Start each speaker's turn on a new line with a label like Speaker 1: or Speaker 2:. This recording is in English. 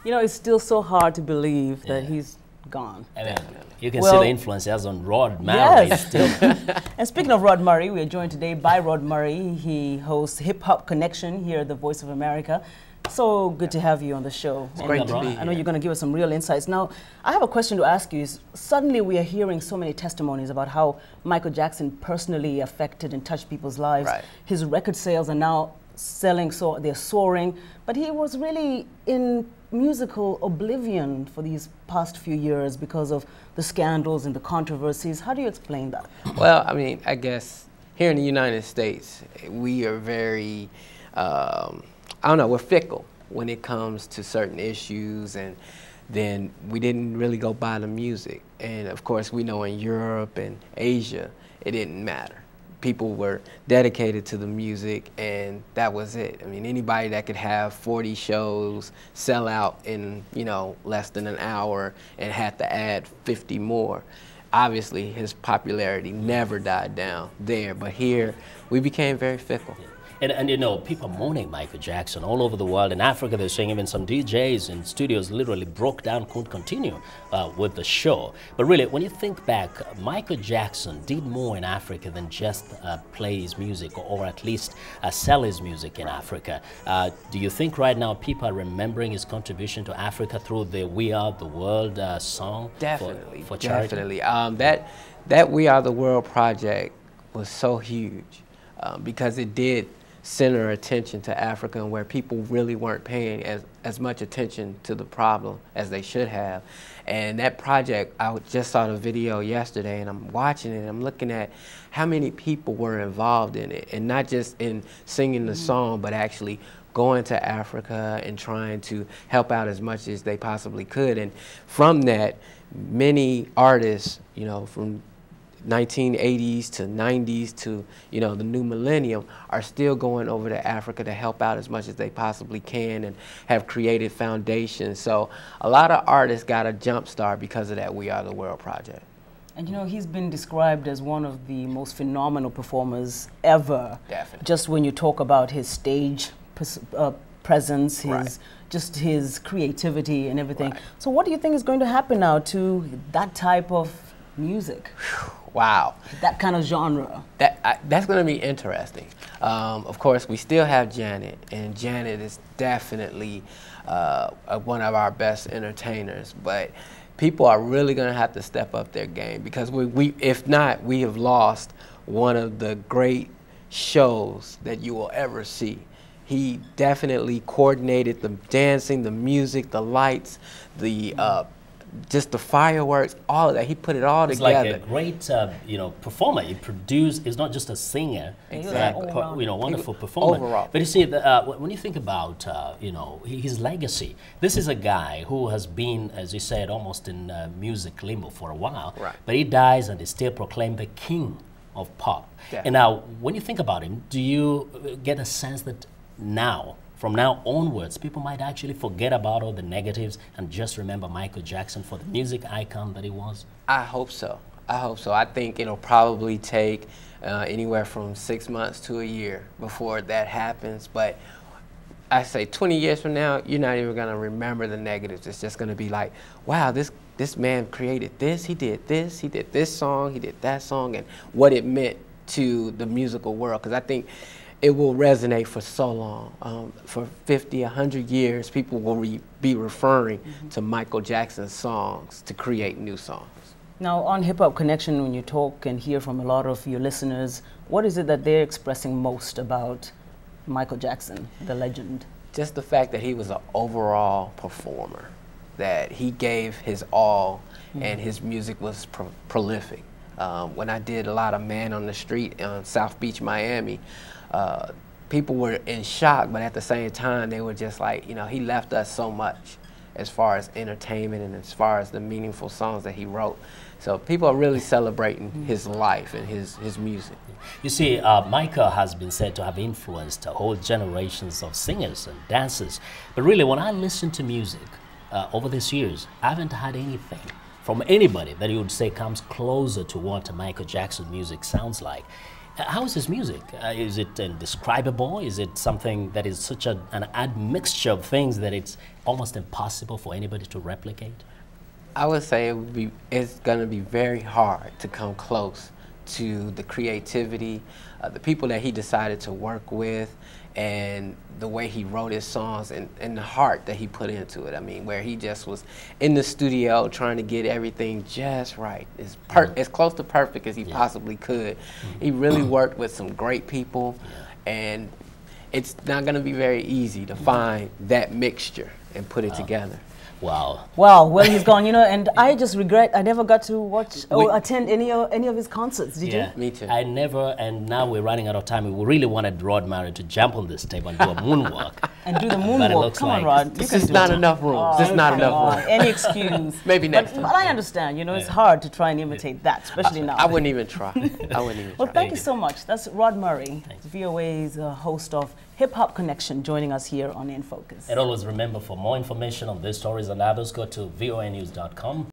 Speaker 1: You know, it's still so hard to believe that he's gone.
Speaker 2: I mean, you can see the influence he has on Rod Murray.
Speaker 1: Yes.
Speaker 2: Still.
Speaker 1: And speaking of Rod Murray, we are joined today by Rod Murray. He hosts Hip Hop Connection here at the Voice of America. So good to have you on the show.
Speaker 3: It's great to be here.
Speaker 1: I know you're going to give us some real insights. Now, I have a question to ask you. Suddenly we are hearing so many testimonies about how Michael Jackson personally affected and touched people's lives.
Speaker 3: Right.
Speaker 1: His record sales are now selling, so they're soaring. But he was really in musical oblivion for these past few years because of the scandals and the controversies. How do you explain that?
Speaker 3: Well, I mean, I guess here in the United States, we are very, I don't know, we're fickle when it comes to certain issues, and then we didn't really go by the music. And of course, we know in Europe and Asia, it didn't matter. People were dedicated to the music, and that was it. I mean, anybody that could have 40 shows sell out in, you know, less than an hour and had to add 50 more. Obviously, his popularity never died down there, but here we became very fickle.
Speaker 2: And you know, people mourning Michael Jackson all over the world. In Africa, they're saying even some DJs in studios literally broke down, couldn't continue with the show. But really, when you think back, Michael Jackson did more in Africa than just play his music, or at least sell his music in Africa. Do you think right now people are remembering his contribution to Africa through the We Are the World song?
Speaker 3: Definitely,
Speaker 2: for charity?
Speaker 3: definitely. That We Are the World project was so huge because it did center attention to Africa, and where people really weren't paying as much attention to the problem as they should have. And that project, I just saw the video yesterday, and I'm watching it, and I'm looking at how many people were involved in it, and not just in singing the song, but actually going to Africa and trying to help out as much as they possibly could. And from that, many artists, you know, from 1980s to 90s to, you know, the new millennium, are still going over to Africa to help out as much as they possibly can, and have created foundations. So a lot of artists got a jump start because of that We Are the World project.
Speaker 1: And you know, he's been described as one of the most phenomenal performers ever.
Speaker 3: Definitely.
Speaker 1: Just when you talk about his stage presence,
Speaker 3: Right.
Speaker 1: just his creativity and everything.
Speaker 3: Right.
Speaker 1: So what do you think is going to happen now to that type of music?
Speaker 3: Wow.
Speaker 1: That kind of genre.
Speaker 3: That's going to be interesting. Of course, we still have Janet, and Janet is definitely one of our best entertainers. But people are really going to have to step up their game, because if not, we have lost one of the great shows that you will ever see. He definitely coordinated the dancing, the music, the lights, the just the fireworks, all of that. He put it all together.
Speaker 2: Like a great, you know, performer. He produced. He's not just a singer.
Speaker 3: Exactly.
Speaker 2: You know, wonderful performer.
Speaker 3: Overall.
Speaker 2: But you see, when you think about, you know, his legacy, this is a guy who has been, as you said, almost in music limbo for a while.
Speaker 3: Right.
Speaker 2: But he dies and is still proclaimed the king of pop.
Speaker 3: Yeah.
Speaker 2: And now, when you think about him, do you get a sense that now, from now onwards, people might actually forget about all the negatives and just remember Michael Jackson for the music icon that he was?
Speaker 3: I hope so. I hope so. I think it'll probably take anywhere from 6 months to a year before that happens. But I say 20 years from now, you're not even going to remember the negatives. It's just going to be like, wow, this man created this, he did this song, he did that song, and what it meant to the musical world. Because I think it will resonate for so long. For 50, 100 years, people will be referring to Michael Jackson's songs to create new songs.
Speaker 1: Now, on Hip Hop Connection, when you talk and hear from a lot of your listeners, what is it that they're expressing most about Michael Jackson, the legend?
Speaker 3: Just the fact that he was an overall performer, that he gave his all, and his music was prolific. When I did a lot of Man on the Street on South Beach, Miami, people were in shock, but at the same time, they were just like, you know, he left us so much as far as entertainment and as far as the meaningful songs that he wrote. So people are really celebrating his life and his music.
Speaker 2: You see, Michael has been said to have influenced whole generations of singers and dancers. But really, when I listen to music over these years, I haven't had anything from anybody that you would say comes closer to what Michael Jackson music sounds like. How is his music? Is it indescribable? Is it something that is such an admixture of things that it's almost impossible for anybody to replicate?
Speaker 3: I would say it's going to be very hard to come close to the creativity, the people that he decided to work with, and the way he wrote his songs, and the heart that he put into it. I mean, where he just was in the studio trying to get everything just right, as close to perfect as he possibly could. He really worked with some great people, and it's not going to be very easy to find that mixture and put it together.
Speaker 2: Wow.
Speaker 1: Wow, well, he's gone, you know, and I just regret I never got to watch or attend any of his concerts. Did you?
Speaker 3: Me too.
Speaker 2: I never, and now we're running out of time. We really wanted Rod Murray to jump on this table and do a moonwalk.
Speaker 1: And do the
Speaker 2: But it
Speaker 1: moonwalk.
Speaker 2: looks
Speaker 1: Come on,
Speaker 2: like
Speaker 1: Rod.
Speaker 3: This is not enough room. This is not enough room.
Speaker 1: Any excuse.
Speaker 3: Maybe next time.
Speaker 1: But I understand, you know, it's hard to try and imitate that, especially now.
Speaker 3: I wouldn't even try. I wouldn't even
Speaker 1: Well,
Speaker 3: try.
Speaker 1: thank you so much. That's Rod Murray, VOA's host of Hip Hop Connection, joining us here on In Focus.
Speaker 2: And always remember, for more information on these stories and others, go to voanews.com.